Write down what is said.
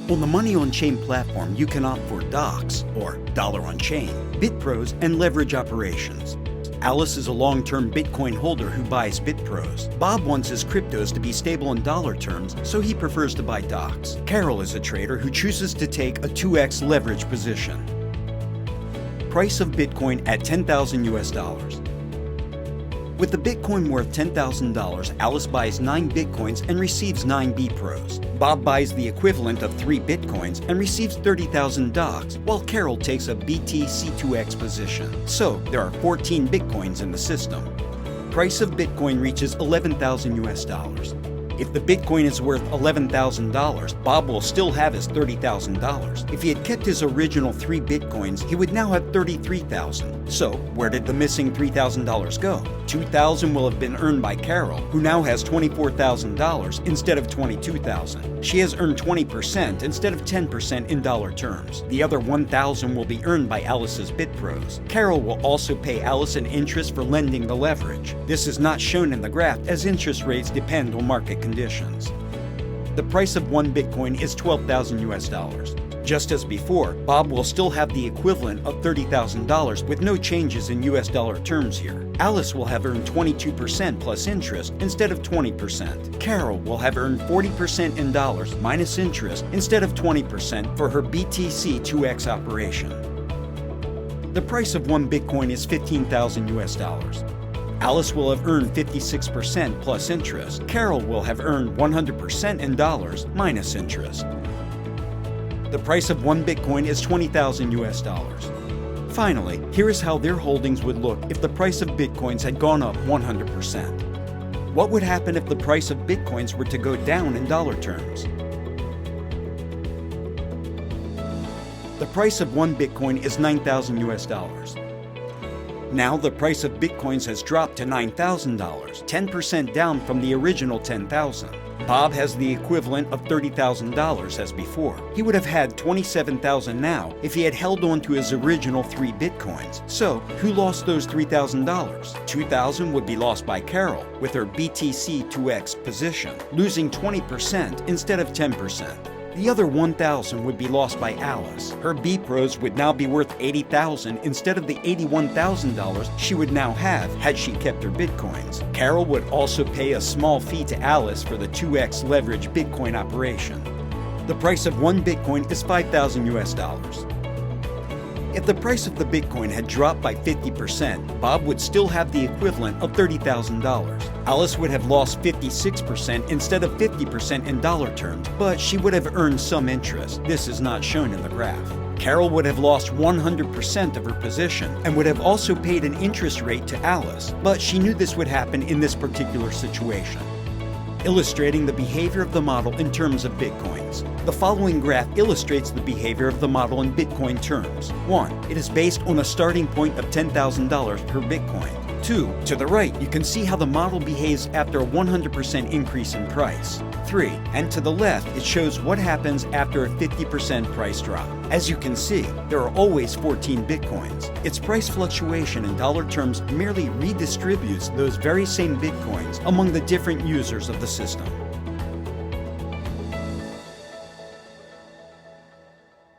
On the Money on Chain platform, you can opt for DOCs, or Dollar on Chain, BitPros, and leverage operations. Alice is a long-term Bitcoin holder who buys BitPros. Bob wants his cryptos to be stable in dollar terms, so he prefers to buy DOCs. Carol is a trader who chooses to take a 2x leverage position. Price of Bitcoin at $10,000 US. With the Bitcoin worth $10,000, Alice buys 9 Bitcoins and receives 9 BitPros. Bob buys the equivalent of 3 Bitcoins and receives 30,000 DOCs, while Carol takes a BTC2X position. So, there are 14 Bitcoins in the system. Price of Bitcoin reaches $11,000 US. If the Bitcoin is worth $11,000, Bob will still have his $30,000. If he had kept his original 3 Bitcoins, he would now have $33,000. So, where did the missing $3,000 go? $2,000 will have been earned by Carol, who now has $24,000 instead of $22,000. She has earned 20% instead of 10% in dollar terms. The other $1,000 will be earned by Alice's BitPros. Carol will also pay Alice an interest for lending the leverage. This is not shown in the graph as interest rates depend on market conditions. The price of 1 Bitcoin is $12,000 US. Just as before, Bob will still have the equivalent of $30,000 with no changes in US dollar terms here. Alice will have earned 22% plus interest instead of 20%. Carol will have earned 40% in dollars minus interest instead of 20% for her BTC2X operation. The price of 1 Bitcoin is $15,000 US. Alice will have earned 56% plus interest. Carol will have earned 100% in dollars minus interest. The price of 1 Bitcoin is $20,000 US. Finally, here is how their holdings would look if the price of Bitcoins had gone up 100%. What would happen if the price of Bitcoins were to go down in dollar terms? The price of 1 Bitcoin is $9,000 US. Now the price of Bitcoins has dropped to $9,000, 10% down from the original $10,000. Bob has the equivalent of $30,000 as before. He would have had $27,000 now if he had held on to his original 3 Bitcoins. So, who lost those $3,000? $2,000 would be lost by Carol with her BTC2X position, losing 20% instead of 10%. The other $1,000 would be lost by Alice. Her BitPros would now be worth $80,000 instead of the $81,000 she would now have had she kept her Bitcoins. Carol would also pay a small fee to Alice for the 2x leverage Bitcoin operation. The price of 1 Bitcoin is $5,000 US. If the price of the Bitcoin had dropped by 50%, Bob would still have the equivalent of $30,000. Alice would have lost 56% instead of 50% in dollar terms, but she would have earned some interest. This is not shown in the graph. Carol would have lost 100% of her position and would have also paid an interest rate to Alice, but she knew this would happen in this particular situation. Illustrating the behavior of the model in terms of Bitcoins. The following graph illustrates the behavior of the model in Bitcoin terms. 1. It is based on a starting point of $10,000 per Bitcoin. 2. To the right, you can see how the model behaves after a 100% increase in price. 3. And to the left, it shows what happens after a 50% price drop. As you can see, there are always 14 Bitcoins. Its price fluctuation in dollar terms merely redistributes those very same Bitcoins among the different users of the system.